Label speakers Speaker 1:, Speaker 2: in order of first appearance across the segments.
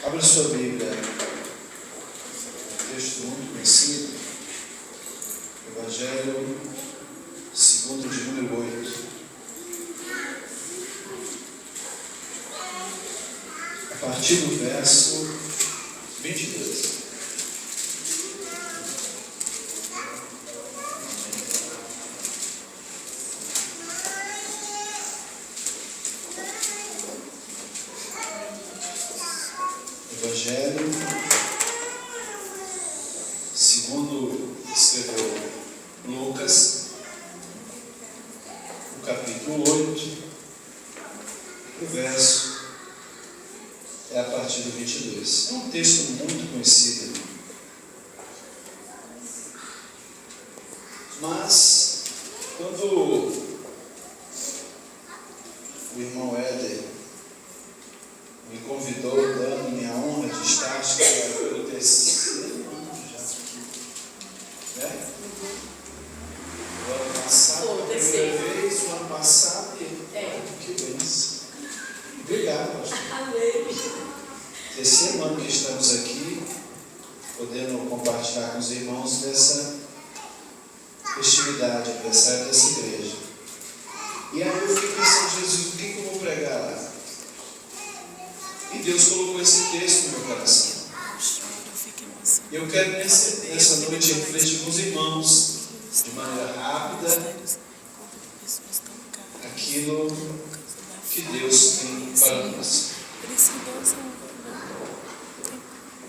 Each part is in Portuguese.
Speaker 1: Abra sua Bíblia, um texto muito conhecido, Evangelho segundo de número 8. A partir do verso 22. Evangelho segundo escreveu Lucas, no capítulo 8, o verso é a partir do 22. É um texto muito conhecido, mas quando o irmão Éder me convidou, dando-me a honra de estar, acho que era pelo terceiro ano já, né? O ano passado, a primeira vez, o ano passado, que bênção. Obrigado, pastor. Terceiro ano que estamos aqui, podendo compartilhar com os irmãos dessa festividade, aniversário dessa igreja. E aí eu fiquei pensando, Jesus, o que eu vou pregar lá? E Deus colocou esse texto no meu coração. E eu quero nessa noite refletir com os irmãos, de maneira rápida, aquilo que Deus tem para nós.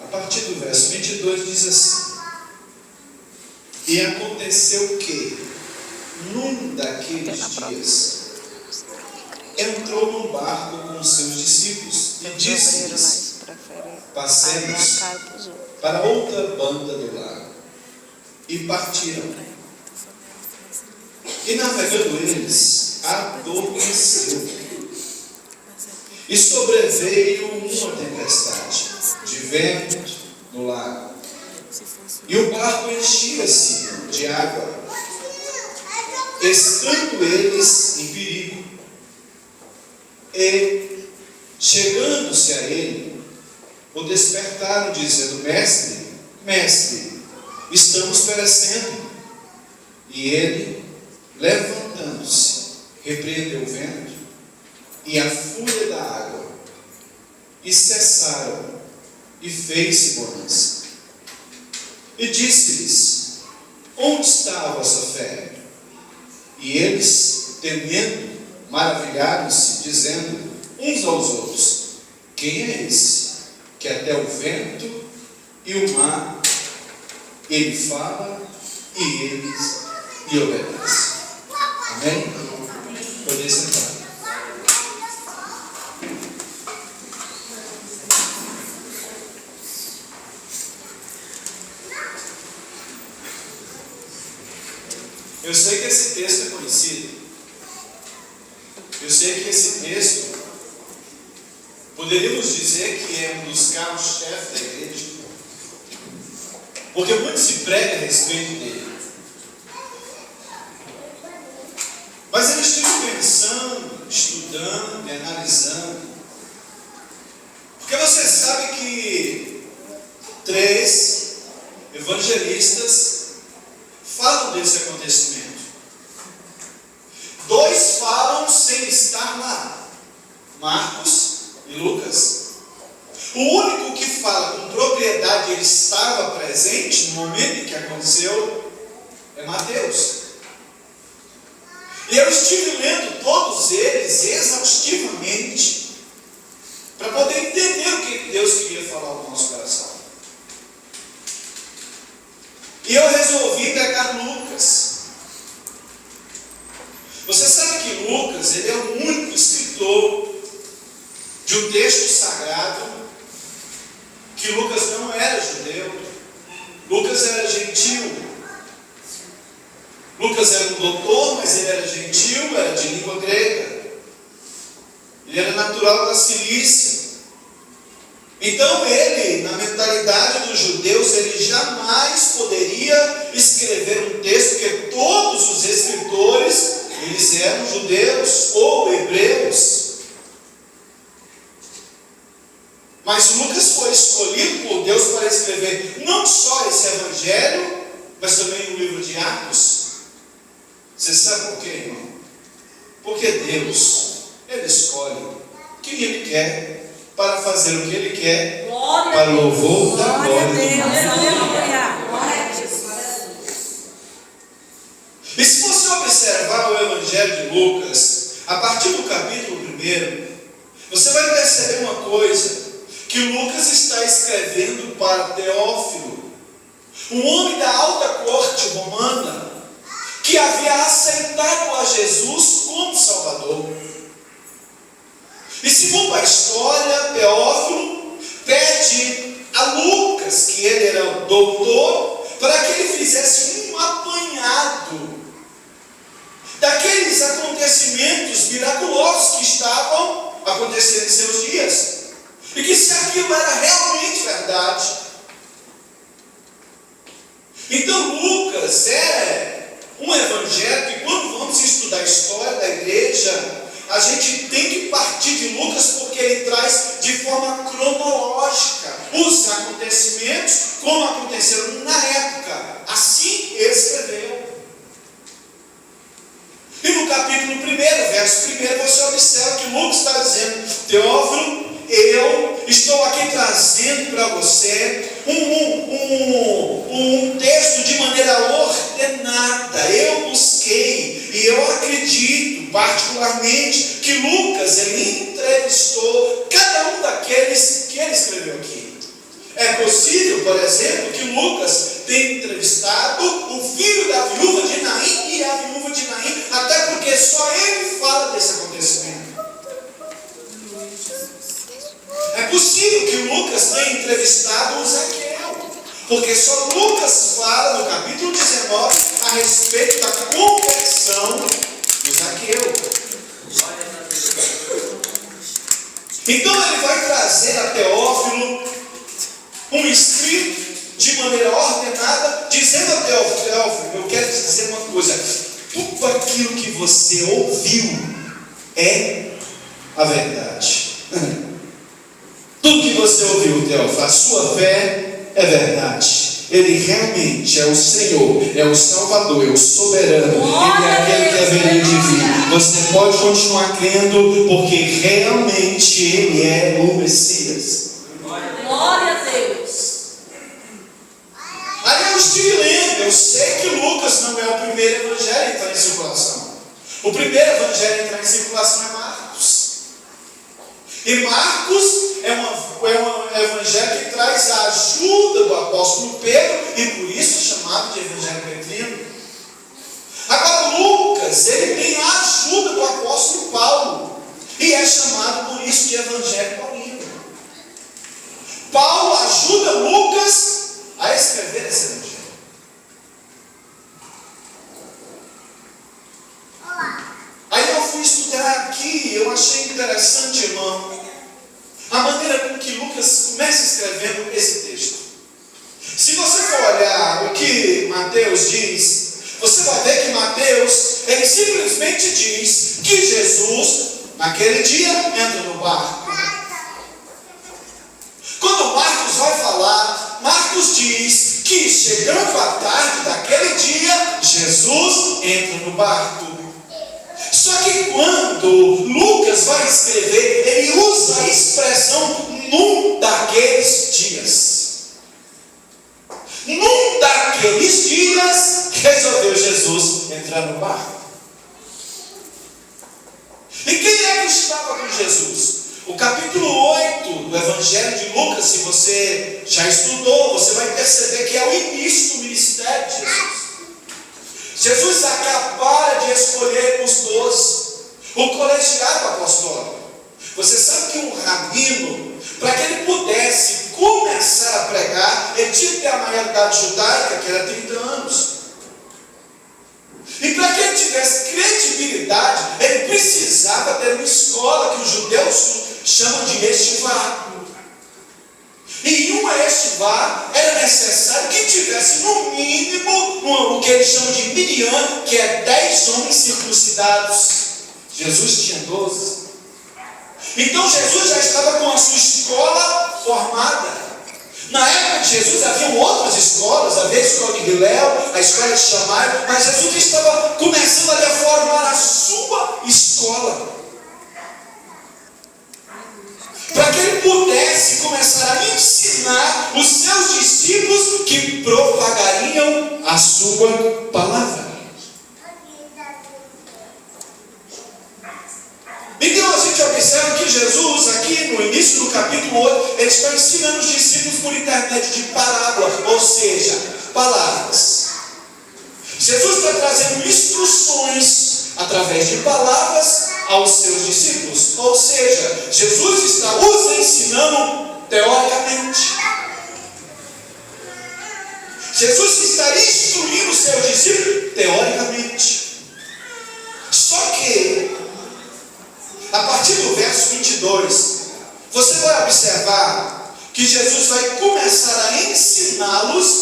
Speaker 1: A partir do verso 22 diz assim: E aconteceu que, num daqueles dias, entrou num barco com os seus discípulos e disse-lhes: Passemos para outra banda do lago. E partiram. E navegando eles, adormeceu. E sobreveio uma tempestade de vento no lago. E o barco enchia-se de água, estando eles em perigo. E, chegando-se a ele, o despertaram, dizendo: Mestre, Mestre, estamos perecendo. E ele, levantando-se, repreendeu o vento e a fúria da água, e cessaram, e fez-se bonança. E disse-lhes: Onde está a vossa fé? E eles, temendo, maravilharam-se, dizendo uns aos outros: Quem é esse, que até o vento e o mar ele fala e eles lhe obedecem? Amém? Poder sentar. Eu sei que esse texto é conhecido. Eu sei que esse texto, poderíamos dizer que é um dos carros-chefe da igreja, porque muito se prega a respeito dele. Mas eu estive pensando, estudando e analisando, porque você sabe que 3 evangelistas falam desse acontecimento. 2 falam sem estar lá, Marcos e Lucas. O único que fala com propriedade, ele estava presente no momento em que aconteceu, é Mateus. E eu estive lendo todos eles exaustivamente, para poder entender o que Deus queria falar ao nosso coração. E eu resolvi pegar Lucas. Você sabe que Lucas, ele é o único escritor de um texto sagrado que Lucas não era judeu. Lucas era gentil. Lucas era um doutor, mas ele era gentil, era de língua grega. Ele era natural da Cilícia. Então ele, na mentalidade dos judeus, ele jamais poderia escrever um texto, porque todos os escritores, eles eram judeus ou hebreus. Mas Lucas foi escrever não só esse evangelho, mas também o livro de Atos? Você sabe por quê, irmão? Porque Deus, Ele escolhe quem Ele quer para fazer o que Ele quer, para o louvor da glória de Deus. E se você observar o evangelho de Lucas, a partir do capítulo 1, você vai perceber uma coisa, que Lucas está escrevendo para Teófilo, um homem da alta corte romana, que havia aceitado a Jesus como Salvador. E segundo a história, Teófilo pede a Lucas, que ele era doutor, para que ele fizesse um apanhado daqueles acontecimentos miraculosos que estavam acontecendo em seus dias. E que se aquilo era realmente verdade. Então Lucas é um evangelho que, quando vamos estudar a história da igreja, a gente tem que partir de Lucas, porque ele traz de forma cronológica os acontecimentos como aconteceram na época. Assim ele escreveu. E no capítulo 1, verso 1, você observa que Lucas está dizendo: Teófilo, eu estou aqui trazendo para você um texto de maneira ordenada. Eu busquei e eu acredito particularmente que Lucas, ele entrevistou cada um daqueles que ele escreveu aqui. É possível, por exemplo, que Lucas tenha entrevistado o filho da viúva de Naim e a viúva de Naim, até porque só ele fala desse acontecimento. É possível que Lucas tenha entrevistado o Zaqueu, porque só Lucas fala no capítulo 19 a respeito da conversão do Zaqueu. Então ele vai trazer a Teófilo um escrito de maneira ordenada, dizendo a Teófilo: eu quero te dizer uma coisa, tudo aquilo que você ouviu é a verdade. Tudo que você ouviu, Teófilo, a sua fé é verdade. Ele realmente é o Senhor, é o Salvador, é o soberano, Ele é aquele que haveria de vir. Você pode continuar crendo, porque realmente Ele é o Messias.
Speaker 2: Glória a Deus.
Speaker 1: Aí eu estive lendo, eu sei que Lucas não é o primeiro evangelho a entrar em circulação. O primeiro evangelho a entrar em circulação é Marcos. E Marcos é um evangelho que traz a ajuda do apóstolo Pedro, e por isso é chamado de evangelho petrino. Agora Lucas, ele tem a ajuda do apóstolo Paulo, e é chamado por isso de evangelho paulino. Paulo ajuda Lucas a escrever esse evangelho. Aí eu fui estudar aqui, eu achei interessante, irmão, a maneira com que Lucas começa escrevendo esse texto. Se você for olhar o que Mateus diz, você vai ver que Mateus, ele simplesmente diz que Jesus, naquele dia, entra no barco. Quando Marcos vai falar, Marcos diz que, chegando à tarde daquele dia, Jesus entra no barco. Só que quando Lucas vai escrever, ele usa a expressão num daqueles dias. Num daqueles dias, resolveu Jesus entrar no barco. E quem é que estava com Jesus? O capítulo 8 do Evangelho de Lucas, se você já estudou, você vai perceber que é o início do ministério de Jesus. Jesus acabara de escolher os 12, o colegiado apostólico. Você sabe que um rabino, para que ele pudesse começar a pregar, ele tinha que ter a maioridade judaica, que era 30 anos. E para que ele tivesse credibilidade, ele precisava ter uma escola que os judeus chamam de estivá. E em uma estivá era necessário que tivesse no mínimo o que eles chamam de Miriam, que é 10 homens circuncidados. Jesus tinha 12. Então Jesus já estava com a sua escola formada. Na época de Jesus haviam outras escolas, havia a escola de Bilel, a escola de Shammai, mas Jesus estava começando ali a formar a sua escola, para que ele pudesse começar a ensinar os seus discípulos que propagariam a sua palavra. Então a gente observa que Jesus, aqui no início do capítulo 8, ele está ensinando os discípulos por intermédio de parábolas, ou seja, palavras. Jesus está trazendo instruções através de palavras aos seus discípulos, ou seja, Jesus está os ensinando teoricamente. Jesus está instruindo os seus discípulos teoricamente. Só que a partir do verso 22, você vai observar que Jesus vai começar a ensiná-los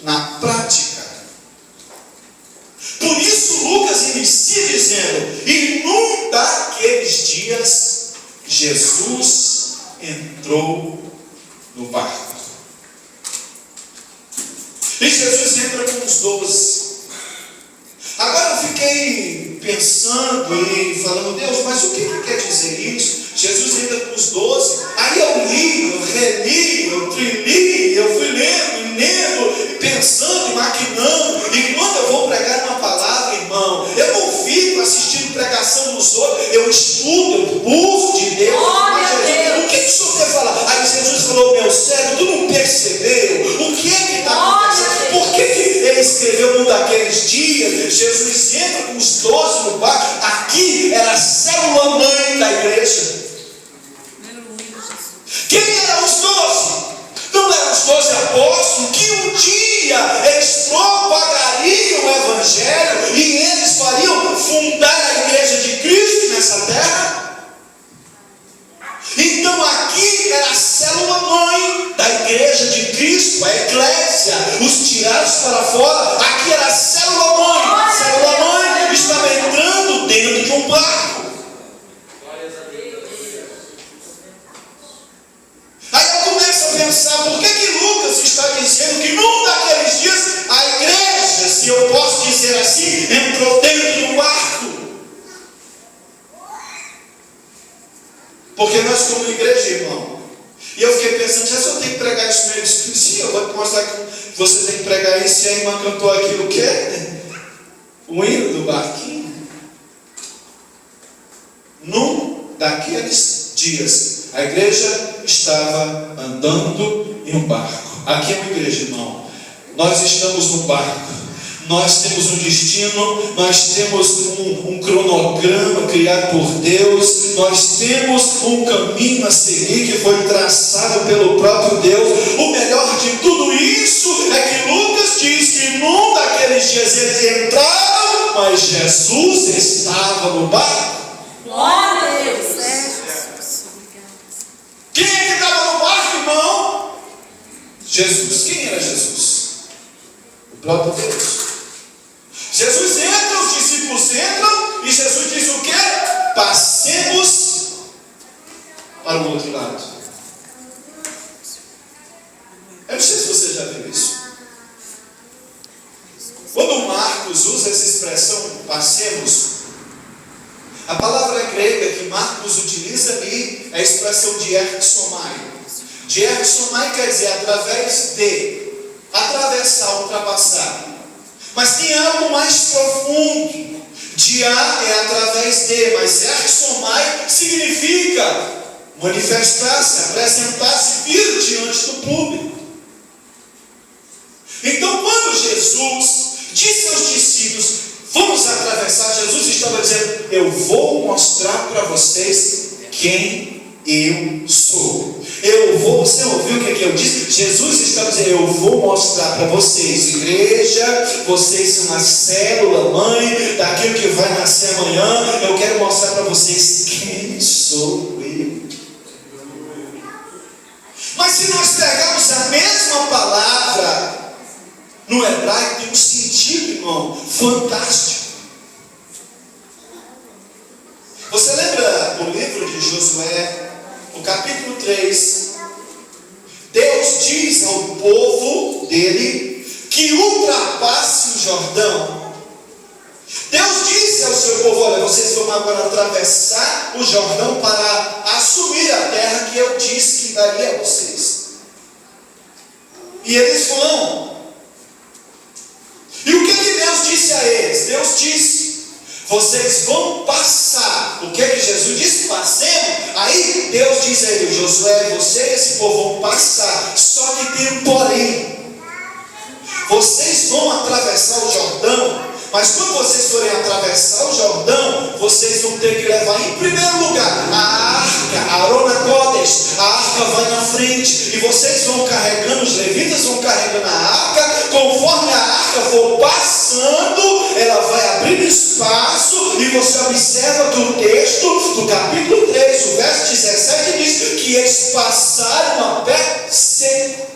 Speaker 1: na prática. Por isso Lucas inicia dizendo: e num daqueles dias, Jesus entrou no barco. E Jesus entra com os 12. Agora eu fiquei pensando e falando: Deus, mas o que quer dizer isso? Jesus entra com os 12. Aí eu li, eu reli, eu trilhei, eu fui lendo, pensando e maquinando. E quando eu vou pregar uma palavra, irmão, eu não fico assistindo pregação dos outros, eu estudo, eu busco de Deus. Mas Jesus, o que o Senhor quer falar? Aí Jesus falou: meu servo, tu não percebeu? O que é que está acontecendo? Por que ele escreveu num daqueles dias? Jesus entra com os 12 no barco. Aqui era a célula-mãe da igreja. Quem eram os 12? Não eram os 12 apóstolos que um dia eles propagariam o evangelho e eles fariam fundar a igreja de Cristo nessa terra? Então aqui era a célula-mãe da igreja de Cristo, a eclésia, os tirados para fora. Aqui era a célula-mãe. A célula-mãe estava entrando dentro de um barco. Aí eu começo a pensar: por que Lucas está dizendo que num daqueles dias a igreja, se eu posso dizer assim, entrou dentro do barco? Porque nós, como igreja, irmão, e eu fiquei pensando: já se eu tenho que pregar isso mesmo? Sim, eu vou te mostrar que você tem que pregar isso. E a irmã cantou aquilo, o quê? O hino do barquinho. Num daqueles dias a igreja estava andando em um barco. Aqui é uma igreja, irmão. Nós estamos no barco. Nós temos um destino, nós temos um cronograma criado por Deus, nós temos um caminho a seguir que foi traçado pelo próprio Deus. O melhor de tudo isso é que Lucas diz que num daqueles dias eles entraram, mas Jesus estava no barco.
Speaker 2: Glória a Deus.
Speaker 1: Quem é que estava no barco, irmão? Jesus. Quem era Jesus? O próprio Deus. Jesus entra, os discípulos entram, e Jesus diz o quê? Passemos para o outro lado. Eu não sei se você já viu isso. Quando Marcos usa essa expressão, passemos, a palavra grega que Marcos utiliza ali é a expressão dierxomai. Dierxomai quer dizer através de, atravessar, ultrapassar. Mas tem algo mais profundo. Dia é através de, mas erxomai significa manifestar-se, apresentar-se, vir diante do público. Então, quando Jesus disse aos discípulos: vamos atravessar, Jesus estava dizendo: eu vou mostrar para vocês quem eu sou. Você ouviu o que eu disse? Jesus estava dizendo: eu vou mostrar para vocês, igreja, vocês são a célula mãe daquilo que vai nascer amanhã. Eu quero mostrar para vocês quem sou eu. Mas se nós pegarmos a mesma palavra no hebraico, tem um sentido, irmão, fantástico. Você lembra do livro de Josué, no capítulo 3? Deus Deus diz ao povo dele que ultrapasse o Jordão. Deus disse ao seu povo: olha, vocês vão agora atravessar o Jordão para assumir a terra que eu disse que daria a vocês. E eles vão. E o que Deus disse a eles? Deus disse: vocês vão passar. O que Jesus disse? Passemos. Aí Deus diz a ele: Josué, você e esse povo vão passar. Só que tem um porém. Vocês vão atravessar o Jordão. Mas quando vocês forem atravessar o Jordão, vocês vão ter que levar em primeiro lugar a arca, a Arona Kodesh. A arca vai na frente e vocês vão carregando, os levitas vão carregando a arca. Conforme a arca for passando, ela vai abrindo espaço. E você observa que o texto do capítulo 3, o verso 17 diz que eles passaram a pé seco.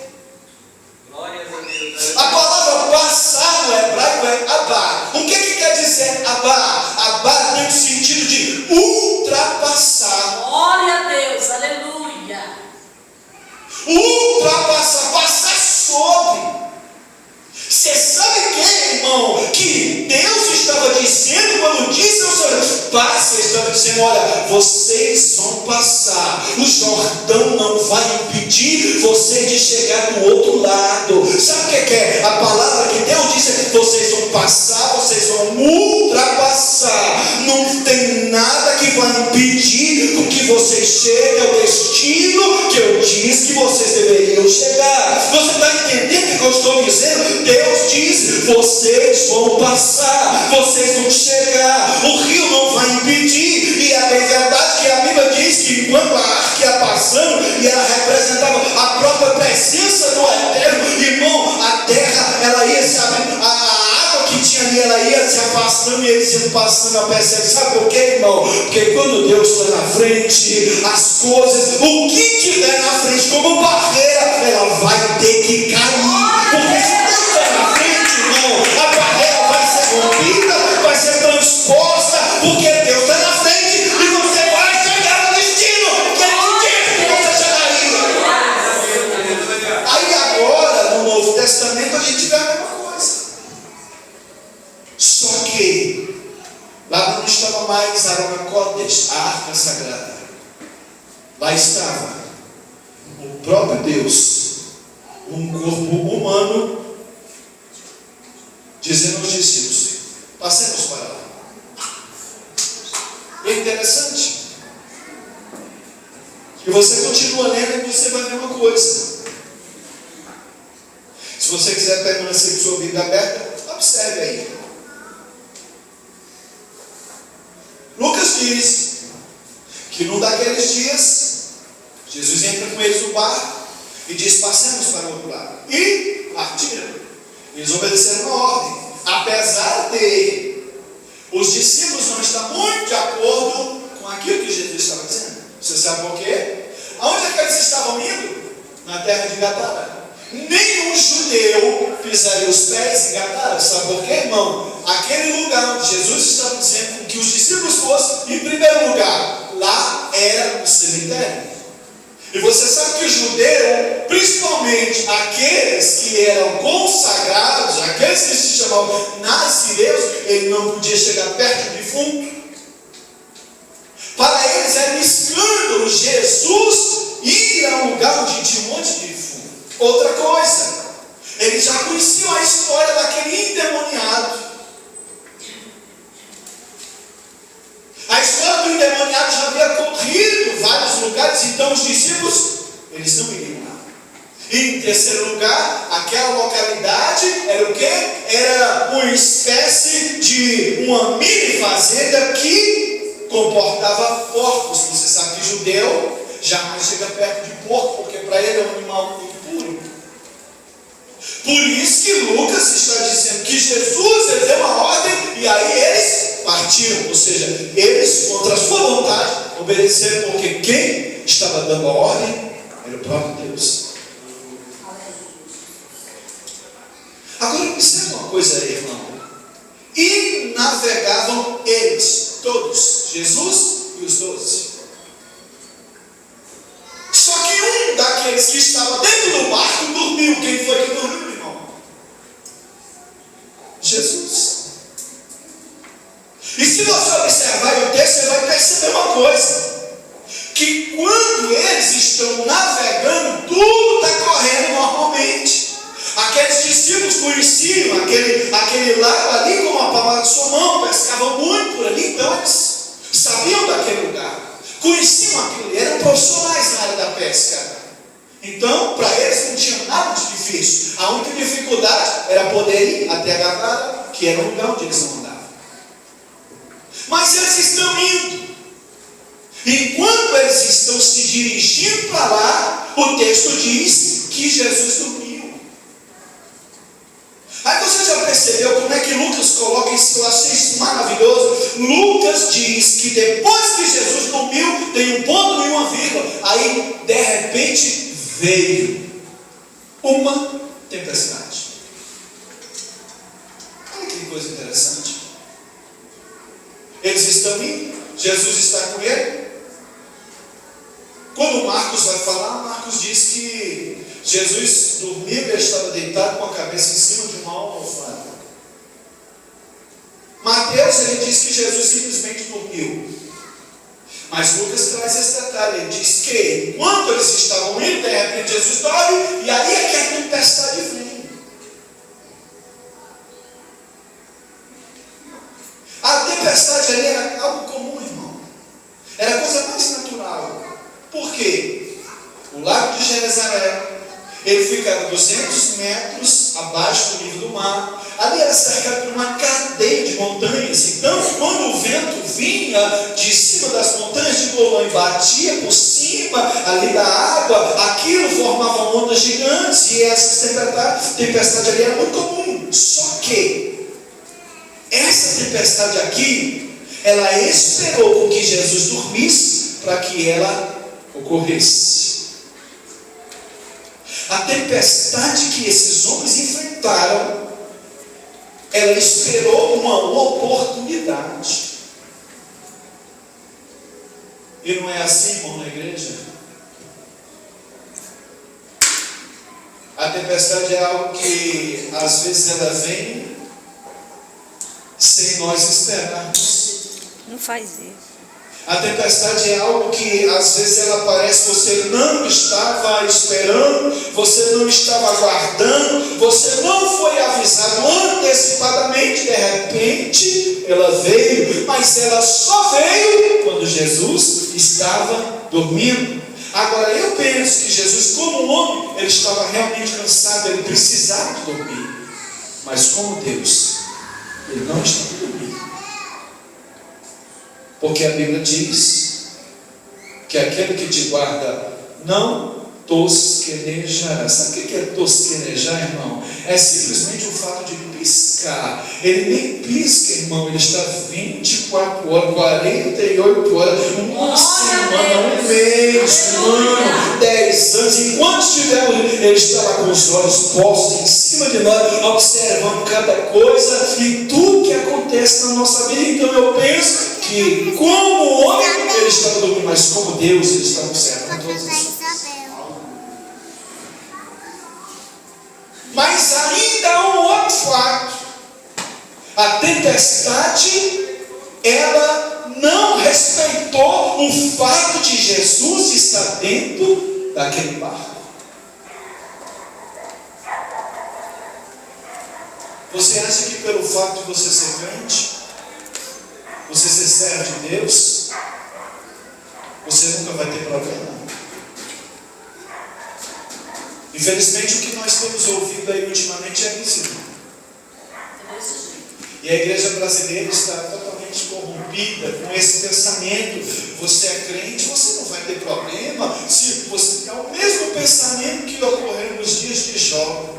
Speaker 1: A palavra passar no hebraico é abá. O que quer dizer abá? Abá tem o sentido de ultrapassar.
Speaker 2: Glória a Deus, aleluia.
Speaker 1: Ultrapassar, passar sobre. Você sabe o que, irmão? Que Deus estava dizendo quando disse ao Senhor: passe, Ele estava dizendo: olha, vocês vão passar. O Jordão não vai impedir vocês de chegar do outro lado. Sabe o que é? A palavra que Deus disse é que vocês vão passar, vocês vão ultrapassar. Não tem nada que vai impedir com que vocês cheguem ao destino que eu disse que vocês deveriam chegar. Você está entendendo o que eu estou dizendo? Deus diz: vocês vão passar, vocês vão chegar, o rio não vai impedir. E é verdade que a Bíblia diz que enquanto a arca ia passando, e ela representava a própria presença do Eterno, irmão, a terra, ela ia se abrindo, a água que tinha ali, ela ia se afastando e eles iam passando a pé seco. Sabe por quê, irmão? Porque quando Deus está na frente, as coisas, o que tiver na frente como barreira, ela vai ter que cair. Porque se Deus está na frente, irmão, a barreira vai ser rompida, vai ser transposta, porque Deus está na frente e você vai chegar no destino que Ele disse que você chegaria. Aí agora, no Novo Testamento, a gente vê a mesma coisa. Só que lá não estava mais a Arona Kodesh, a arca sagrada. Lá estava o próprio Deus, um corpo humano, dizendo aos discípulos: passemos para lá. É interessante que você continua lendo e você vai ver uma coisa. Se você quiser permanecer com sua Bíblia aberta, observe aí. Lucas diz que num daqueles dias, Jesus entra com eles no barco e diz: passemos para o outro lado. E partiram. Eles obedeceram uma ordem. Apesar de os discípulos não estar muito de acordo com aquilo que Jesus estava dizendo. Você sabe por quê? Aonde é que eles estavam indo? Na terra de Gadara. Nenhum judeu pisaria os pés em Gadara. Sabe por quê, irmão? Aquele lugar onde Jesus estava dizendo que os discípulos fossem, em primeiro lugar, lá era o cemitério. E você sabe que o judeu, principalmente aqueles que eram consagrados, aqueles que se chamavam nazireus, ele não podia chegar perto do defunto. Para eles era um escândalo Jesus ir a um lugar onde tinha um monte de defunto. Outra coisa, eles já conheciam a história daquele endemoniado. A história do endemoniado já havia corrido vários lugares, então os discípulos, eles não iriam lá. E em terceiro lugar, aquela localidade era o quê? Era uma espécie de uma mini fazenda que comportava porcos. Você sabe que judeu jamais chega perto de porco, porque para ele é um animal impuro. Por isso que Lucas está dizendo que Jesus, ele deu uma ordem e aí eles partiram, ou seja, eles contra a sua vontade obedeceram, porque quem estava dando a ordem era o próprio Deus. Agora observe uma coisa aí, irmão. E navegavam eles, todos, Jesus e os 12. Só que um daqueles que estava dentro do barco perceber uma coisa, que quando eles estão navegando, tudo está correndo normalmente. Aqueles discípulos conheciam aquele lago ali como a palma da sua mão, pescavam muito por ali, então eles sabiam daquele lugar, conheciam aquilo, eram profissionais na área da pesca. Então, para eles não tinha nada de difícil. A única dificuldade era poder ir até a Gadara, que era o lugar onde eles não andavam. Mas eles estão indo. Enquanto eles estão se dirigindo para lá, o texto diz que Jesus dormiu. Aí você já percebeu como é que Lucas coloca isso? Eu achei isso maravilhoso. Lucas diz que depois que Jesus dormiu, tem um ponto e uma vírgula. Aí, de repente, veio uma tempestade. Olha que coisa interessante. Eles estão indo, Jesus está com ele. Quando Marcos vai falar, Marcos diz que Jesus dormiu e ele estava deitado com a cabeça em cima de uma almofada. Mateus, ele diz que Jesus simplesmente dormiu. Mas Lucas traz esse detalhe, ele diz que enquanto eles estavam indo, de repente Jesus dorme, e aí é que a tempestade vem. A tempestade ali era algo comum, irmão. Era a coisa mais natural. Por quê? O lago de Genezaré, ele ficava 200 metros abaixo do nível do mar. Ali era cercado por uma cadeia de montanhas. Então, quando o vento vinha de cima das montanhas de Golã e batia por cima ali da água, aquilo formava ondas gigantes. E essa tempestade ali era muito comum. Só que essa tempestade aqui, ela esperou com que Jesus dormisse para que ela ocorresse. A tempestade que esses homens enfrentaram, ela esperou uma oportunidade. E não é assim, irmão, na igreja? A tempestade é algo que às vezes ela vem sem nós esperarmos.
Speaker 3: Não faz isso.
Speaker 1: A tempestade é algo que às vezes ela aparece, você não estava esperando, você não estava aguardando, você não foi avisado antecipadamente, de repente ela veio, mas ela só veio quando Jesus estava dormindo. Agora eu penso que Jesus, como homem, ele estava realmente cansado, ele precisava de dormir, mas como Deus, ele não estava dormindo. Porque a Bíblia diz que aquele que te guarda não tosquenejará. Sabe o que é tosquenejar, irmão? É simplesmente o fato de piscar. Ele nem pisca, irmão. Ele está 24 horas, 48 horas, uma semana, um mês, um ano, 10 anos. Enquanto estiver, ele está lá com os olhos postos em cima de nós, observando cada coisa e tudo que acontece na nossa vida. Então eu penso que como homem ele estava dormindo, mas como Deus ele está observando todas as coisas. Mas ainda há um outro fato. A tempestade, ela não respeitou o fato de Jesus estar dentro daquele barco. Você acha que pelo fato de você ser crente, você ser servo de Deus, você nunca vai ter problema? Infelizmente o que nós temos ouvido aí ultimamente é isso. E a igreja brasileira está totalmente corrompida com esse pensamento. Você é crente, você não vai ter problema. Se você é o mesmo pensamento que ocorreu nos dias de Jó.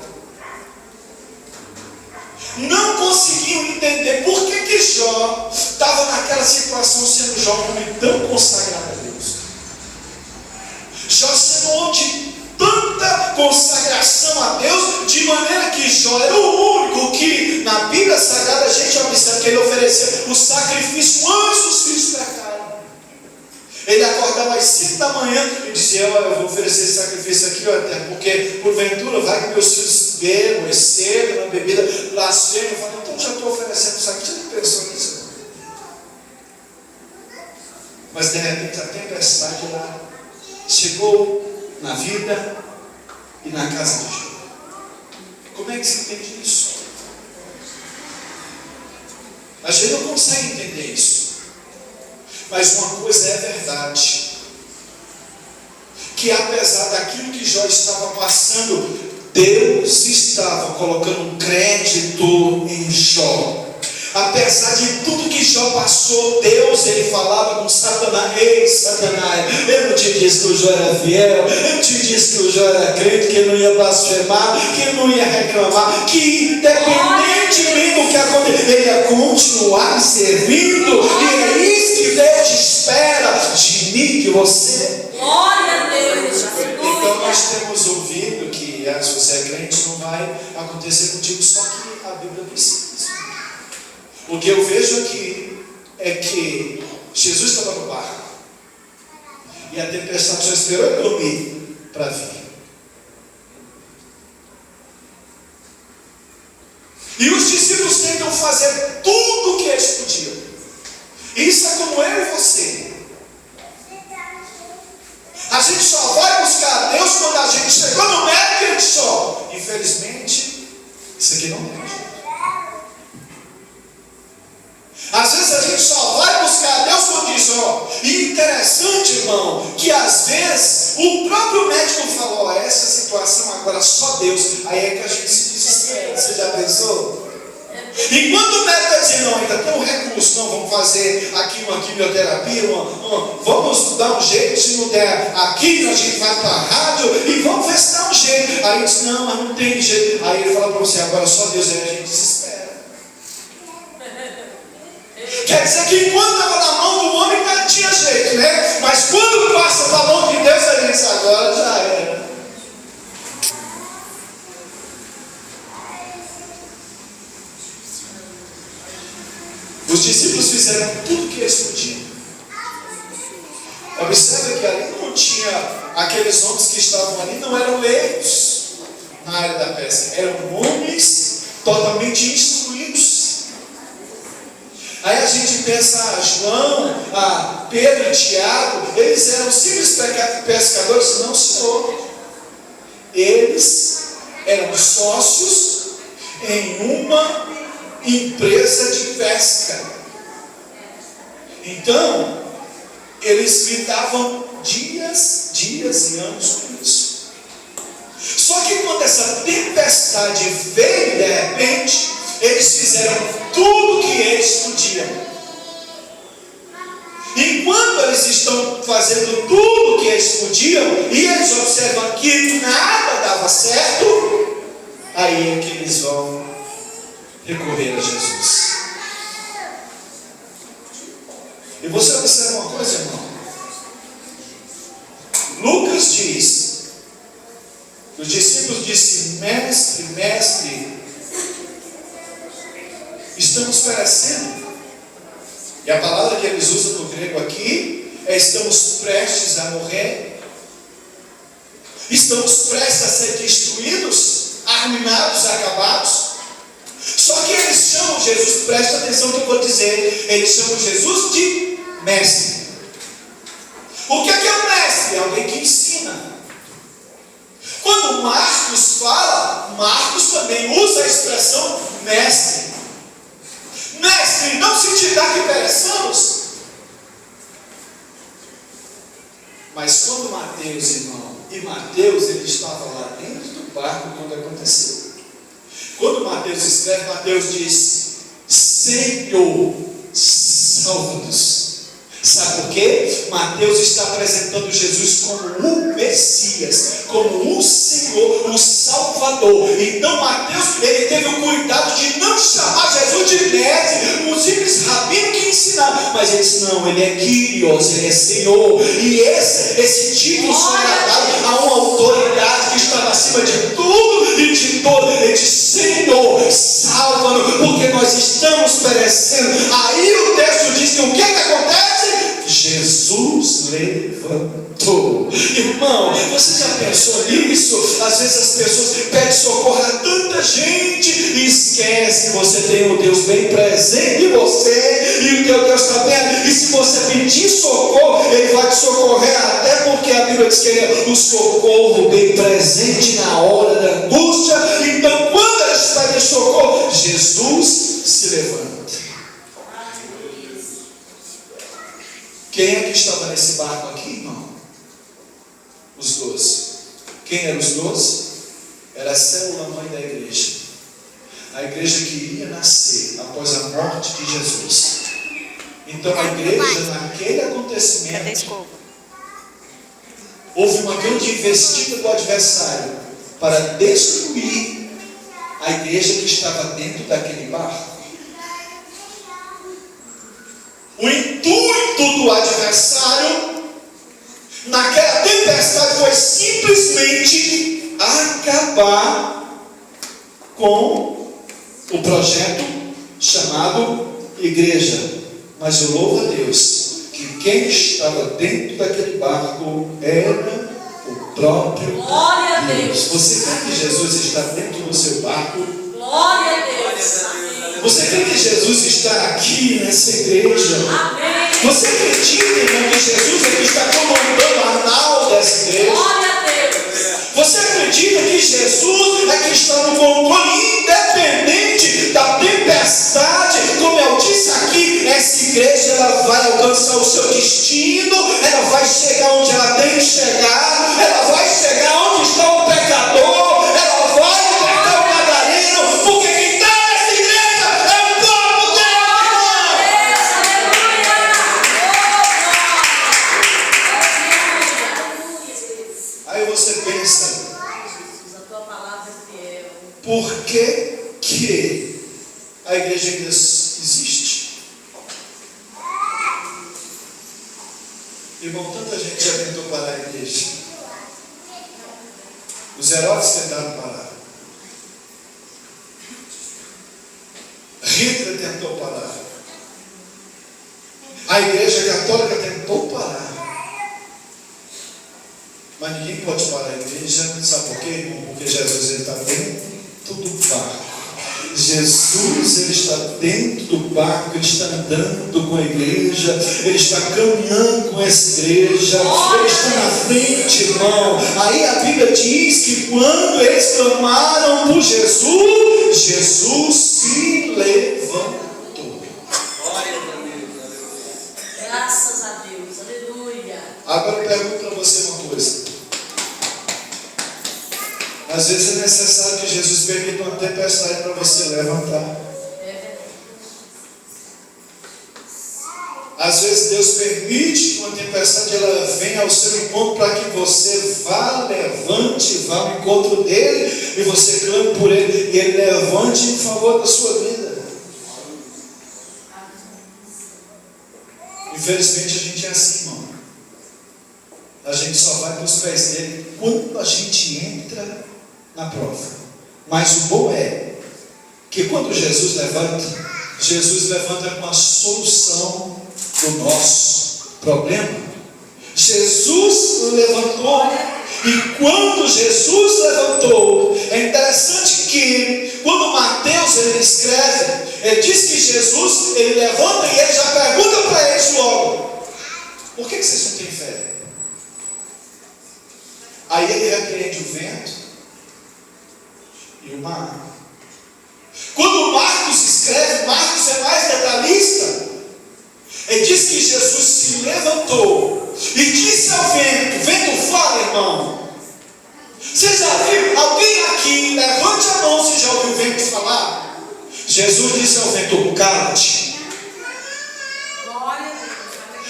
Speaker 1: Não conseguiam entender por que Jó estava naquela situação, sendo Jó um homem tão consagrado a Deus. Jó sendo um homem de tanta consagração a Deus, de maneira que Jó era o único que na Bíblia Sagrada a gente observa que ele ofereceu o sacrifício antes dos filhos pecarem. Ele acordava às 5 da manhã e dizia: eu vou oferecer esse sacrifício aqui, até porque porventura vai que meus filhos bebam, excedam na bebida, blasfemam. Eu falo: então já estou oferecendo o sacrifício. Você não pensou nisso? Mas de repente a tempestade lá chegou na vida e na casa de Jó. Como é que se entende isso? A gente não consegue entender isso. Mas uma coisa é verdade, que apesar daquilo que Jó estava passando, Deus estava colocando um crédito em Jó. Apesar de tudo que Jó passou, Deus, ele falava com Satanás: ei Satanás, eu não te disse que o Jó era fiel, eu não te disse que o Jó era crente, que ele não ia blasfemar, que ele não ia reclamar, que independentemente do que acontecer, ele ia continuar me servindo. E é isso que Deus espera de mim, de você.
Speaker 2: Glória a Deus.
Speaker 1: Então nós temos ouvido que se você é crente, não vai acontecer contigo, só que a Bíblia precisa. O que eu vejo aqui é que Jesus estava no barco e a tempestade só esperou ele dormir para vir. E os discípulos tentam fazer tudo o que eles podiam. Isso é como eu e você. A gente só vai buscar a Deus quando a gente chegou no médico e ele só. Infelizmente, isso aqui não é. Às vezes a gente só vai buscar a Deus quando diz, e interessante, irmão, que às vezes o próprio médico falou, essa situação agora só Deus, aí é que a gente se desespera. Você já pensou? E quando o médico vai dizer, não, ainda tem um recurso, não, vamos fazer aqui uma quimioterapia, vamos dar um jeito, se não der aqui, a gente vai para a rádio e vamos ver se dá um jeito. Aí ele diz, não, mas não tem jeito. Aí ele fala para você, agora só Deus, aí a gente desespera. Quer dizer que enquanto estava na mão do homem não tinha jeito, né? Mas quando passa para a mão de Deus, a gente agora já era. Os discípulos fizeram tudo o que eles podiam. Observe que ali não tinha, aqueles homens que estavam ali não eram leigos na área da pesca, eram homens totalmente instruídos. Aí a gente pensa, João, Pedro e Tiago, eles eram simples pescadores? Não, senhor. Eles eram sócios em uma empresa de pesca. Então, eles lidavam dias e anos com isso. Só que quando essa tempestade veio de repente, eles fizeram tudo o que eles podiam. Enquanto eles estão fazendo tudo o que eles podiam, e eles observam que nada dava certo, aí é que eles vão recorrer a Jesus. E você observa uma coisa, irmão. Lucas diz, os discípulos disseram, mestre, estamos perecendo. E a palavra que eles usam no grego aqui é estamos prestes a morrer. Estamos prestes a ser destruídos, arruinados, acabados. Só que eles chamam Jesus, presta atenção no que eu vou dizer, eles chamam Jesus de mestre. O que é um mestre? É alguém que ensina. Quando Marcos fala, Marcos também usa a expressão mestre. Mestre, não se te dá que pereçamos. Mas quando Mateus, irmão, e Mateus ele estava lá dentro do barco quando aconteceu. Quando Mateus escreve, Mateus diz, Senhor, salva-nos. Sabe por quê? Mateus está apresentando Jesus como o Messias, como o Senhor, o Salvador. Então Mateus, ele teve o cuidado de não chamar Jesus de mestre, um simples rabino que ensinava, mas ele disse, não, ele é Kyrios, ele é Senhor. E esse título só era dado a uma autoridade que estava acima de tudo e de todo. Ele disse, Senhor, salva-nos, porque nós estamos perecendo. Aí o texto diz que o que acontece? Jesus levantou. Irmão, você já pensou nisso? Às vezes as pessoas pedem socorro a tanta gente e esquece que você tem o Deus bem presente em você e o teu Deus está vendo. E se você pedir socorro, Ele vai te socorrer, até porque a Bíblia diz que Ele é o socorro bem presente na hora da angústia. Então, quando eles pedem socorro, Jesus se levanta. Quem é que estava nesse barco aqui, irmão? Os 12. Quem eram os 12? Era a célula-mãe da igreja. A igreja que ia nascer após a morte de Jesus. Então a igreja, naquele acontecimento, houve uma grande investida do adversário para destruir a igreja que estava dentro daquele barco. O intuito do adversário naquela tempestade foi simplesmente acabar com o projeto chamado igreja. Mas eu louvo a Deus que quem estava dentro daquele barco era o próprio
Speaker 2: Glória a Deus.
Speaker 1: Você crê que Jesus está dentro do seu barco?
Speaker 2: Glória a Deus.
Speaker 1: Você crê que Jesus está aqui nessa igreja?
Speaker 2: Amém.
Speaker 1: Você acredita, irmão, que Jesus é que está comandando a nau dessa igreja?
Speaker 2: Glória a Deus.
Speaker 1: Você acredita que Jesus é que está no controle, independente da tempestade? Como eu disse aqui, essa igreja ela vai alcançar o seu destino, ela vai chegar onde ela tem que chegar, ela vai chegar onde está o pecador, ela vai libertar o gadareno, porque quem está nessa igreja é o povo dele. Aí você pensa, por que a igreja ainda existe? Irmão, tanta gente já tentou parar a igreja. Os Herodes tentaram parar. Hitler tentou parar. A igreja católica tentou parar. Mas ninguém pode parar a igreja. Sabe por quê, irmão? Porque Jesus está dentro do barco. Jesus, Ele está dentro do barco, Ele está andando com a igreja, Ele está caminhando com essa igreja, Ele está na frente, irmão. Aí a Bíblia diz que quando eles clamaram por Jesus, Jesus se levantou.
Speaker 2: Graças a Deus, aleluia.
Speaker 1: Agora eu pergunto para você uma coisa. Às vezes é necessário que Jesus permita uma tempestade para você levantar. Às vezes Deus permite que uma tempestade ela venha ao seu encontro para que você vá, levante, vá ao encontro dele e você clame por ele e ele levante em favor da sua vida. Infelizmente a gente é assim, irmão. A gente só vai para os pés dele quando a gente entra na prova. Mas o bom é que quando Jesus levanta com a solução do nosso problema. Jesus levantou, e quando Jesus levantou, é interessante que quando Mateus ele escreve, ele diz que Jesus ele levanta e ele já pergunta para eles logo: por que vocês não têm fé? Aí ele repreende o vento e o mar. Quando Marcos escreve, Marcos é mais detalhista. Ele diz que Jesus se levantou e disse ao vento: vento, fala, irmão. Você já viu? Alguém aqui, levante a mão se já ouviu o vento falar. Jesus disse ao vento: cala-te.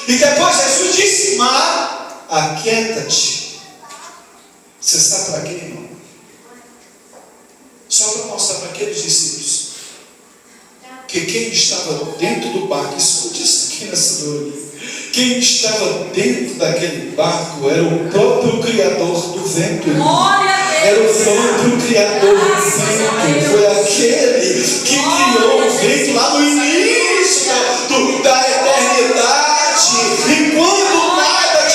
Speaker 1: E depois Jesus disse: mar, aquieta-te. Você sabe para quê, irmão? Só para mostrar para aqueles discípulos que quem estava dentro do barco, escute isso aqui nessa noite, quem estava dentro daquele barco era o próprio Criador do vento. Era o próprio Criador do vento. Foi aquele que criou o vento lá no início da eternidade. E quando nada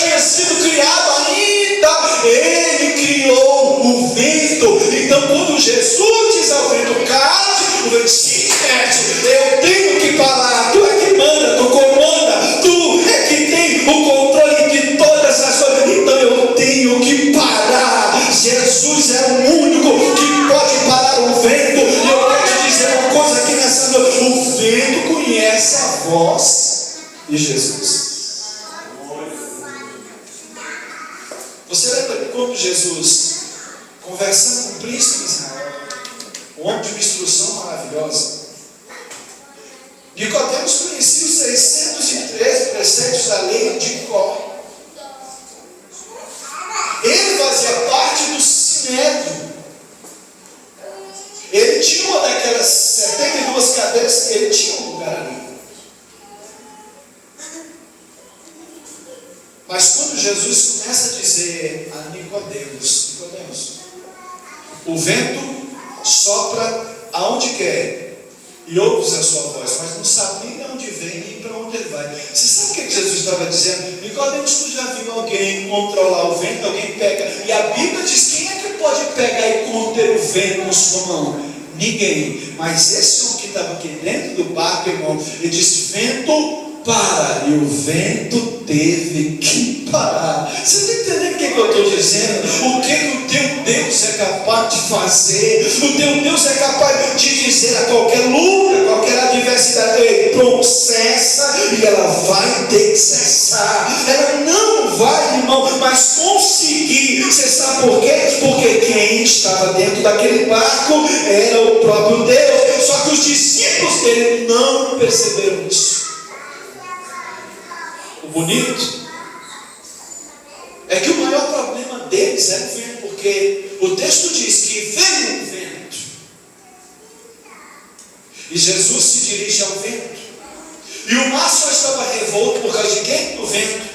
Speaker 1: Jesus diz ao vento, cala-te, o vento se mete. Eu tenho que parar. Tu é que manda, tu comanda, tu é que tem o controle de todas as coisas. Então eu tenho que parar. Jesus é o único que pode parar o vento. E eu quero te dizer uma coisa aqui nessa noite: o vento conhece a voz de Jesus. Você lembra que quando Jesus, conversando com o príncipe de Israel, um homem de uma instrução maravilhosa, Nicodemos conhecia os 613 preceitos da lei de cor. Ele fazia parte do Sinédrio. Ele tinha uma daquelas 72 cadeiras, ele tinha um lugar ali. Mas quando Jesus começa a dizer a Nicodemos, o vento sopra aonde quer e ouves a sua voz, mas não sabe nem de onde vem nem para onde ele vai. Você sabe o que Jesus estava dizendo? Nicodemos, tu já viu alguém controlar o vento? Alguém pega, e a Bíblia diz: quem é que pode pegar e conter o vento com sua mão? Ninguém. Mas esse homem que estava aqui dentro do barco, irmão, ele disse: vento, para. E o vento teve que parar. Você está entendendo o que eu estou dizendo? O que o teu Deus é capaz de fazer? O teu Deus é capaz de dizer a qualquer luta, qualquer adversidade: ei, pronto, cessa. E ela vai ter que cessar. Ela não vai, irmão, mas conseguir. Você sabe por quê? Porque quem estava dentro daquele barco era o próprio Deus. Só que os discípulos dele não perceberam isso. O bonito é que o maior problema deles era o vento, porque o texto diz que veio um vento e Jesus se dirige ao vento, e o mar só estava revolto por causa de quem? Do vento.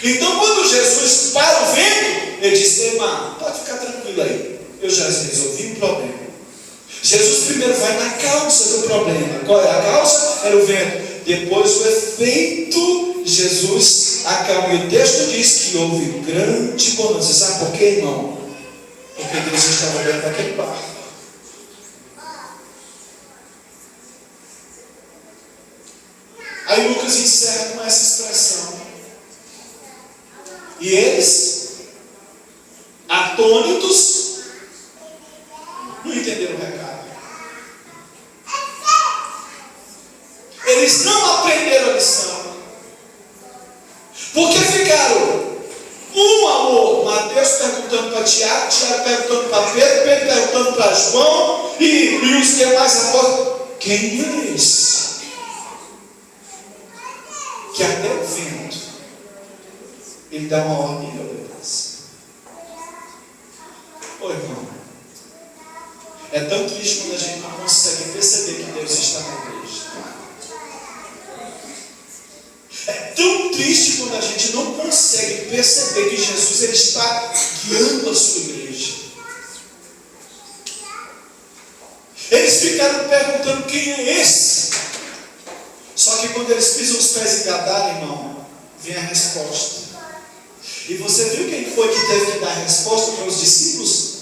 Speaker 1: Então quando Jesus para o vento, ele disse: ei, mar, pode ficar tranquilo aí, eu já resolvi o problema. Jesus primeiro vai na causa do problema. Qual é a causa? Era o vento. Depois o efeito, Jesus acalma. E o texto diz que houve grande bonança. Sabe por quê, irmão? Porque Deus estava dentro daquele barco. Aí Lucas encerra com essa expressão: e eles, atônitos, não entenderam o recado. Eles não aprenderam a lição, porque ficaram um ao outro. Mateus perguntando para Tiago, Tiago perguntando para Pedro, Pedro perguntando para João, e os demais apóstolos: quem é esse que até o vento ele dá uma ordem de obediência? Ô irmão, é tão triste quando a gente não consegue perceber que Deus está na igreja. É tão triste quando a gente não consegue perceber que Jesus ele está guiando a sua igreja. Eles ficaram perguntando: quem é esse? Só que quando eles pisam os pés em Gadara, irmão, vem a resposta. E você viu quem foi que teve que dar a resposta para os discípulos?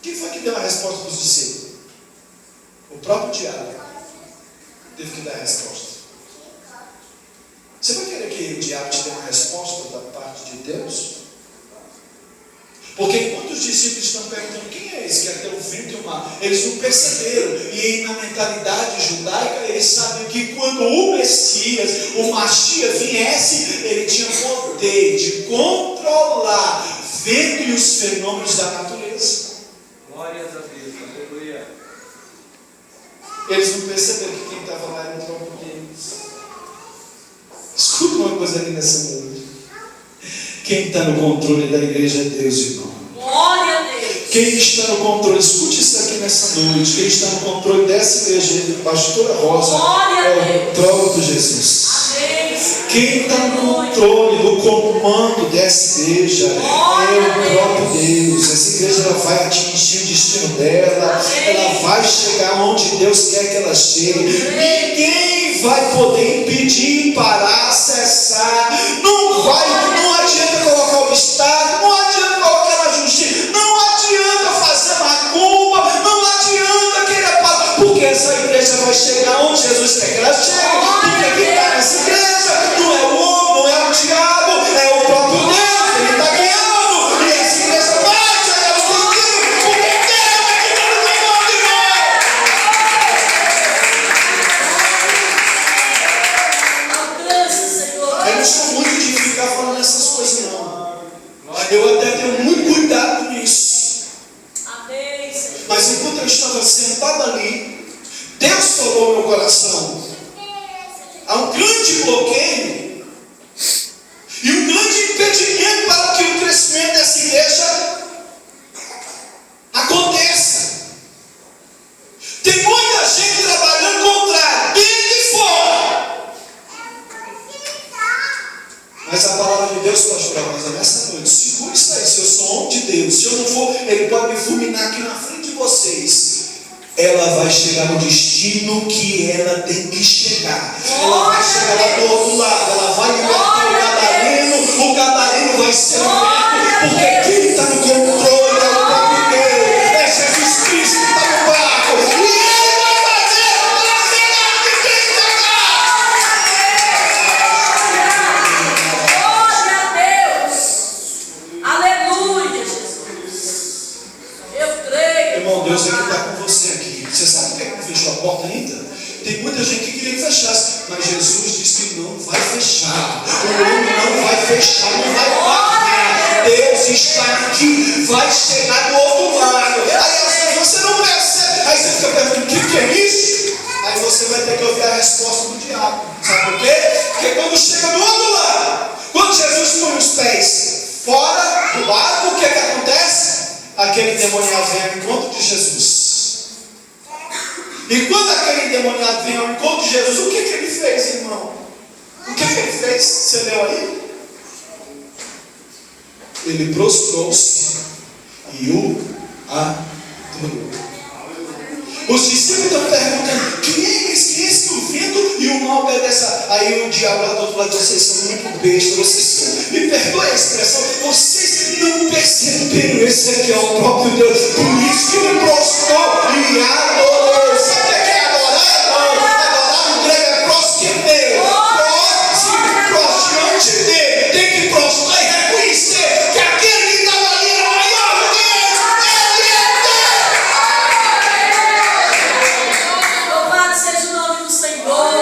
Speaker 1: Quem foi que deu a resposta para os discípulos? O próprio diabo teve que dar a resposta. Você vai querer que o diabo te dê uma resposta da parte de Deus? Porque enquanto os discípulos estão perguntando: quem é esse que até o vento e o mar? Eles não perceberam. E na mentalidade judaica, eles sabem que quando o Messias, o Mashiach, viesse, ele tinha poder de controlar o vento e os fenômenos da natureza.
Speaker 3: Glórias a Deus, aleluia.
Speaker 1: Eles não perceberam que quem estava lá era o próprio Deus. Escuta uma coisa ali nessa noite: quem está no controle da igreja é Deus, irmão.
Speaker 2: Glória a Deus.
Speaker 1: Quem está no controle, escute isso aqui nessa noite, quem está no controle dessa igreja, pastora Rosa, é o próprio Jesus.
Speaker 2: Amém.
Speaker 1: Quem está no controle do comando dessa igreja é o próprio Deus. Essa igreja ela vai atingir o destino dela, ela vai chegar onde Deus quer que ela chegue. Ninguém vai poder impedir, parar, cessar. Não adianta colocar obstáculo, não adianta colocar na justiça, não adianta fazer coisas não. Eu até tenho muito cuidado com isso.
Speaker 2: Amém, Senhor.
Speaker 1: Mas enquanto eu estava sentado ali, Deus falou no meu coração. Há um grande bloqueio e um grande impedimento para que o crescimento dessa igreja aconteça. Tem muita gente trabalhando contrário, dentro e fora. Mas a palavra de Deus, pastor, mas nessa noite, segura isso aí. Se eu sou homem de Deus, se eu não for, Ele pode me fulminar aqui na frente de vocês. Ela vai chegar no destino que ela tem que chegar. Ela vai chegar lá do outro lado. Ela vai libertar o Gadareno vai ser liberto, porque quem está no controle é o próprio Deus. É Jesus Cristo que está no barco. E Ele vai fazer para chegar que tem que
Speaker 2: Glória a Deus. Aleluia, Jesus. Eu creio.
Speaker 1: Irmão, Deus é que está com você aqui. Você sabe por que não fechou a porta ainda? Tem muita gente que queria que fechasse, mas Jesus disse que não vai fechar. O homem não vai fechar, não vai parar. Deus está aqui, vai chegar do outro lado. Aí às vezes você não percebe, aí você fica perguntando: o que é isso? Aí você vai ter que ouvir a resposta do diabo. Sabe por quê? Porque quando chega do outro lado, quando Jesus põe os pés fora do barco, o que acontece? Aquele endemoniado vem ao encontro de Jesus. E quando aquele endemoniado vem ao encontro de Jesus, o que ele fez, irmão? O que ele fez? Você leu aí? Ele prostrou-se e o adorou. Os discípulos estão perguntando: quem é esse que o vento e o mal obedece? Aí o diabo lá do outro lado: vocês são muito bestas, vocês, me perdoe a expressão, vocês não perceberam, esse aqui é o próprio Deus. Por isso que ele prostrou e adorou. Sabe o que é adorar, irmão? Adorar no grego é prosqueneu. Prostrante dele, tem que prostrar e reconhecer que aquele que estava ali era o maior Deus. Ele é Deus.
Speaker 2: Louvado seja o nome do Senhor.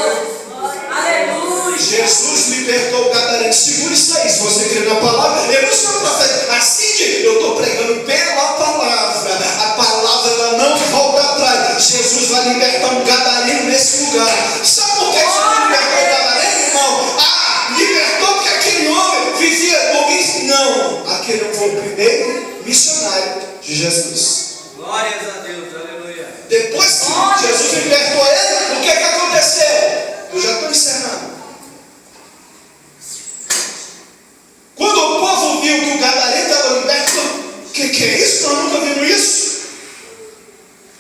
Speaker 2: Aleluia.
Speaker 1: Jesus libertou o Gadareno. Segura isso aí. Se você crê na palavra, eu não sou profeta. Assim eu estou pregando pela palavra. A palavra ela não volta atrás. Jesus vai libertar um Gadareno nesse lugar. Sabe por que Jesus libertou o Gadareno, irmão? Libertou porque aquele homem vivia no... Não, aquele foi o primeiro missionário de Jesus.
Speaker 3: Glórias a Deus, aleluia.
Speaker 1: Depois que Jesus libertou ele, o que aconteceu? Eu já estou encerrando. Quando o povo viu que o Gadareno estava liberto, o que é isso? Nós nunca vimos isso.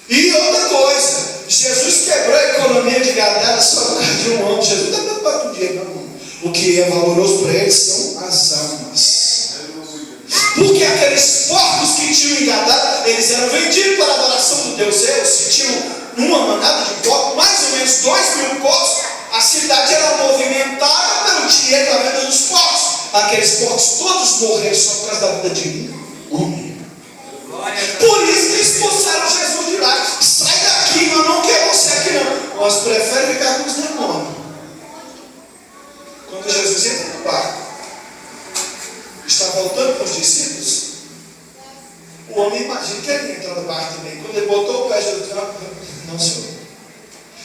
Speaker 1: E outra coisa, Jesus quebrou a economia de Gadara só por causa de um homem. Jesus não está preocupado com dinheiro, não. O que é valoroso para eles são as almas. Porque aqueles porcos que tinham em Gadara, eles eram vendidos para a adoração do Deus Zeus. Se tinham uma manada de porcos, mais ou menos 2.000 porcos, a cidade era movimentada pelo dinheiro da venda dos porcos. Aqueles porcos todos morreram só por causa da vida de um homem. Por isso que expulsaram Jesus de lá. Sai daqui, nós não queremos você aqui não. Nós preferimos ficar com os demônios. Quando Jesus entra no barco, está voltando para os discípulos, o homem imagina que ele entrou no barco também. Quando ele botou o pé, Jesus disse: não, senhor,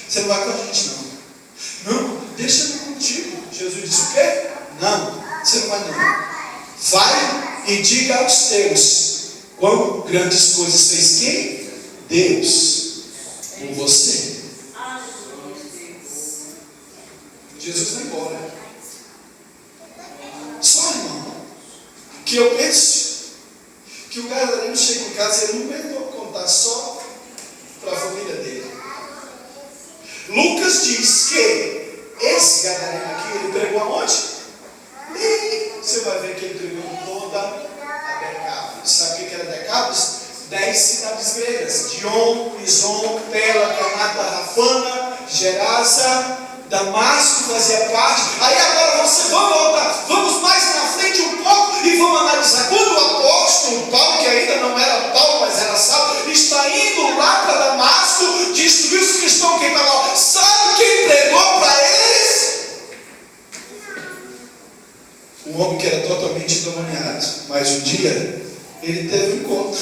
Speaker 1: você não vai com a gente não. Não, deixa eu contigo. Jesus disse: o quê? Não, você não vai não. Vai e diga aos teus quão grandes coisas fez quem? Deus com você. Jesus vai embora. Só, irmão, que eu penso que o Gadareno chega em casa e ele não aguentou contar só para a família dele. Lucas diz que esse Gadareno aqui, ele pregou aonde? E você vai ver que ele pregou em toda a Decápolis. Sabe o que era Decápolis? 10 cidades gregas: Dion, Pison, Pela, Canata, Rafana, Gerasa, Damasco fazia parte. Aí agora você vamos voltar, vamos mais na frente um pouco e vamos analisar. Quando o apóstolo Paulo, que ainda não era Paulo, mas era Saulo, está indo lá para Damasco destruir os cristãos que estavam lá. Sabe quem pregou para eles? O Um homem que era totalmente endemoniado. Mas um dia, ele teve um encontro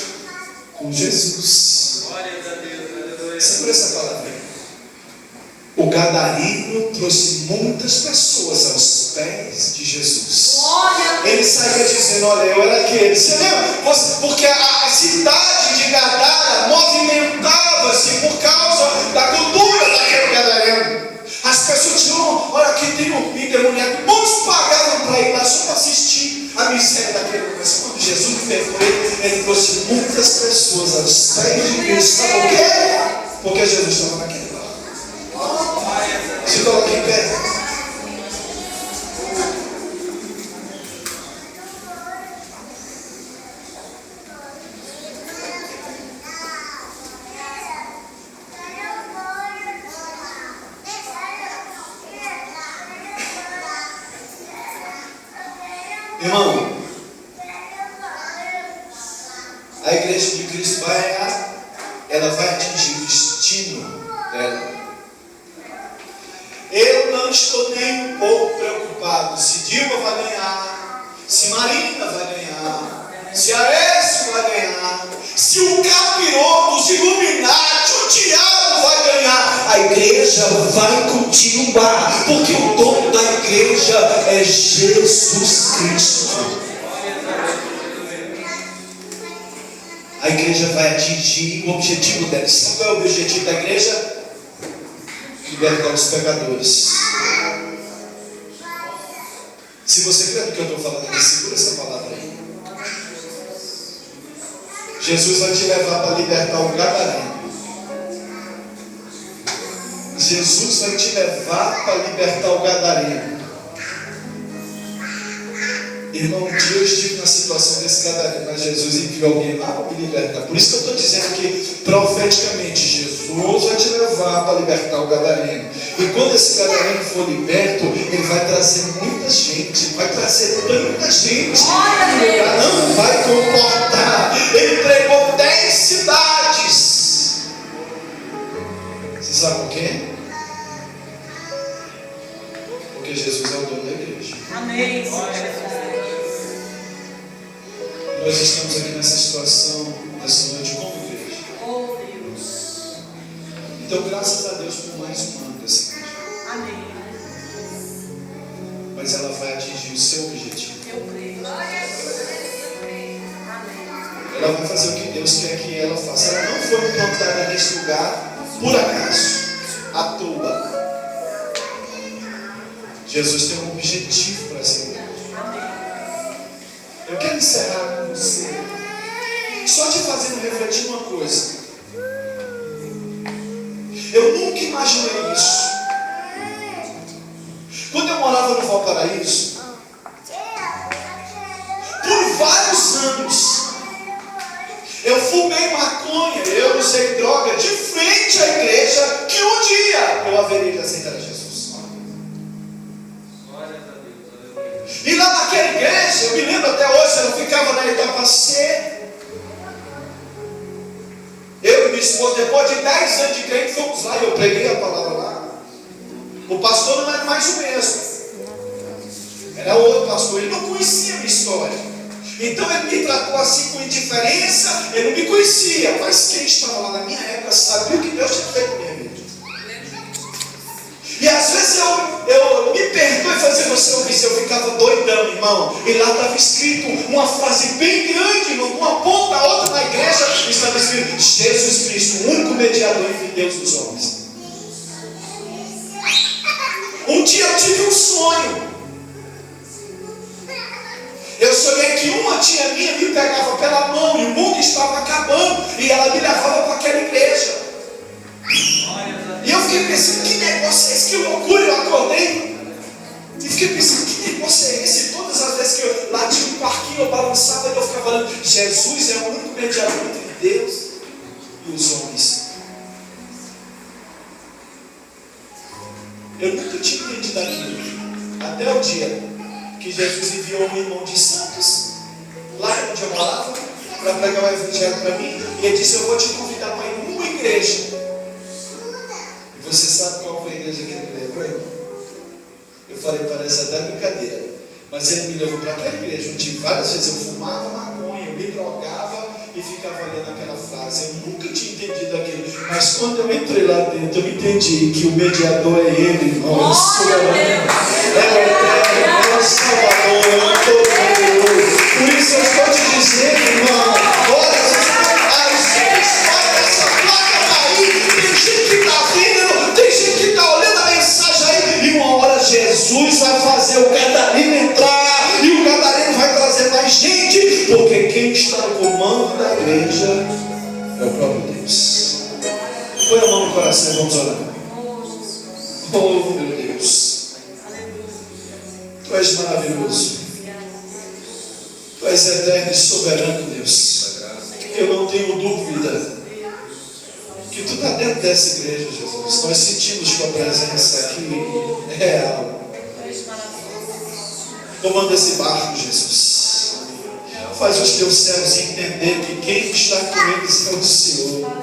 Speaker 1: com Jesus.
Speaker 3: Glória a Deus, aleluia.
Speaker 1: Segura essa palavra aí. O gadareno trouxe muitas pessoas aos pés de Jesus. Ele saía dizendo: olha, eu era aquele. Você lembra? Porque a cidade de Gadara movimentava-se por causa da cultura daquele gadareno. As pessoas diziam: olha, aqui tem um endemoniado. Muitos pagavam para ir lá só para assistir a miséria daquele homem. Mas quando Jesus libertou ele trouxe muitas pessoas aos pés de Jesus. Sabe por quê? Porque Jesus estava naquele lugar. Se coloque em pé. Irmão, a igreja de Cristo ela vai atingir o destino dela. Eu não estou nem um pouco preocupado se Dilma vai ganhar, se Marina vai ganhar, se Aécio vai ganhar, se o capiroto, os Illuminati, o diabo vai ganhar. A igreja vai continuar, porque o dono da igreja é Jesus Cristo. A igreja vai atingir o objetivo dela. Sabe qual é o objetivo da igreja? Libertar os pecadores. Se você crê no que eu estou falando aqui, segura essa palavra aí. Jesus vai te levar para libertar o gadareno. Jesus vai te levar para libertar o gadareno. Irmão, um dia eu estive na situação desse gadareno, mas Jesus enviou alguém lá para me libertar. Por isso que eu estou dizendo que, profeticamente, Jesus vai te levar para libertar o gadareno. E quando esse gadareno for liberto, ele vai trazer muita gente, vai trazer tanta gente, que não vai comportar. Ele pregou 10 cidades. Você sabe por quê? Porque Jesus é o dono da igreja.
Speaker 2: Amém.
Speaker 1: Nós estamos aqui nessa situação, nessa noite, como igreja.
Speaker 2: Oh Deus.
Speaker 1: Então, graças a Deus por mais um ano dessa igreja.
Speaker 2: Amém.
Speaker 1: Mas ela vai atingir o seu objetivo.
Speaker 2: Eu creio. Amém.
Speaker 1: Ela vai fazer o que Deus quer que ela faça. Ela não foi implantada nesse lugar por acaso, à toa. Jesus tem um objetivo para essa igreja. Eu quero encerrar com você, só te fazendo refletir uma coisa. Eu nunca imaginei isso. Quando eu morava no Valparaíso, por vários anos, eu fumei maconha, eu usei droga de frente à igreja, que um dia eu haveria de aceitar a Jesus. E lá naquela igreja, eu me lembro até hoje, eu ficava na etapa C. Eu e minha esposa, depois de 10 anos de crente, fomos lá e eu preguei a palavra lá. O pastor não era mais o mesmo, era outro pastor, ele não conhecia a minha história. Então ele me tratou assim com indiferença, ele não me conhecia, mas quem estava lá na minha época sabia o que Deus tinha feito na minha vida. E às vezes eu me perdoe fazer você ouvir se eu ficava doidão, irmão. E lá estava escrito uma frase bem grande, irmão, uma ponta a outra na igreja, estava escrito: Jesus Cristo, o único mediador entre Deus e os homens. Um dia eu tive um sonho. Eu sonhei que uma tia minha me pegava pela mão e o mundo estava acabando e ela me levava para aquela igreja. E eu fiquei pensando: que negócio é esse? Que loucura! Eu acordei e fiquei pensando: que negócio é esse? E todas as vezes que eu lá tinha um parquinho, eu balançava e eu ficava falando: Jesus é o único mediador entre Deus e os homens. Eu nunca tinha entendido aquilo, até o dia que Jesus enviou um irmão de Santos, lá onde eu morava, para pregar o evangelho para mim, e ele disse: eu vou te convidar para ir numa igreja. E você sabe qual foi a igreja que ele me levou? Eu falei: parece até brincadeira. Mas ele me levou para aquela igreja onde várias vezes eu fumava maconha, eu me drogava e ficava olhando aquela frase. Eu nunca tinha entendido aquilo. Mas quando eu entrei lá dentro, eu entendi que o mediador é ele, irmão. É o soberano, é o eterno, é o Salvador, é o Todo-Poderoso. Por isso eu estou te dizendo, irmão, olha, essa placa está aí, tem gente que está vindo, tem gente que está olhando a mensagem aí, e uma hora Jesus vai fazer o Gadareno entrar, e o Gadareno vai trazer mais gente, porque quem está no comando da igreja é o próprio Deus. Põe a mão no coração e vamos orar. Oh, meu Deus, Tu és maravilhoso, Tu és eterno e soberano, Deus. Eu não tenho dúvida que Tu está dentro dessa igreja, Jesus. Nós sentimos Tua presença aqui real. Comanda esse barco, Jesus. Faz os Teus servos entender que quem está com eles é o Senhor.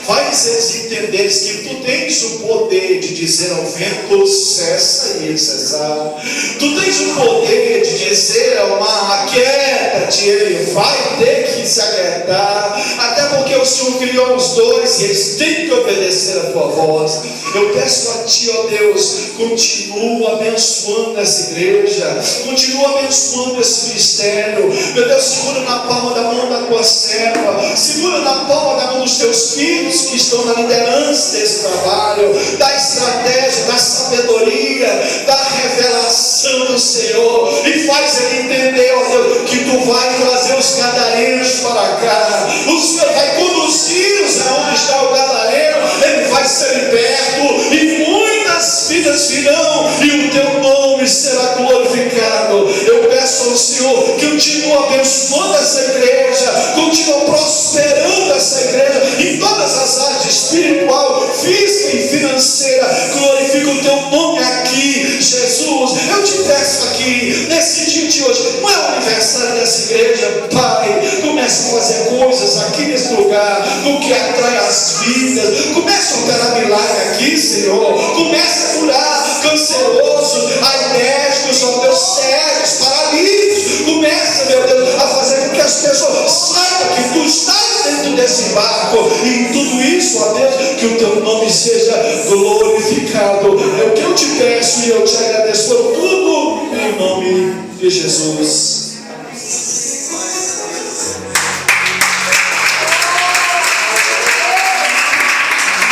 Speaker 1: Faz eles entenderem que Tu tens o poder de dizer ao vento, cessa e ele cessar. Tu tens o poder de dizer ao mar, aquieta-te, ele vai ter que se aquietar. Até porque o Senhor criou os dois e eles têm que obedecer a Tua voz. Eu peço a Ti, ó Deus, continua abençoando essa igreja, continua abençoando esse ministério. Meu Deus, segura na palma da mão da Tua serva, segura na palma da mão dos Teus filhos que estão na liderança desse trabalho, da estratégia, da sabedoria, da revelação do Senhor, e faz ele entender, ó Deus, que Tu vai trazer os gadarenos para cá, o Senhor vai conduzi-los aonde está o gadareno, ele vai ser liberto, e muitas vidas virão, e o Teu nome será glorificado. Eu peço ao Senhor que continue abençoando essa igreja, continue prosperando essa igreja em todas as áreas, espiritual, física e financeira. Glorifica o Teu nome aqui, Jesus. Eu te peço aqui, nesse dia de hoje, não é o aniversário dessa igreja, Pai, comece a fazer coisas aqui nesse lugar, no que atrai as vidas, comece a operar milagre aqui, Senhor, comece a curar cancerosos, aidéticos, ó Deus, cegos, paralíticos, comece, meu Deus, a fazer com que as pessoas saibam que Tu estás dentro desse barco, e em tudo isso, ó Deus, que o Teu nome seja glorificado. É o que eu te peço e eu te agradeço por tudo, em nome de Jesus.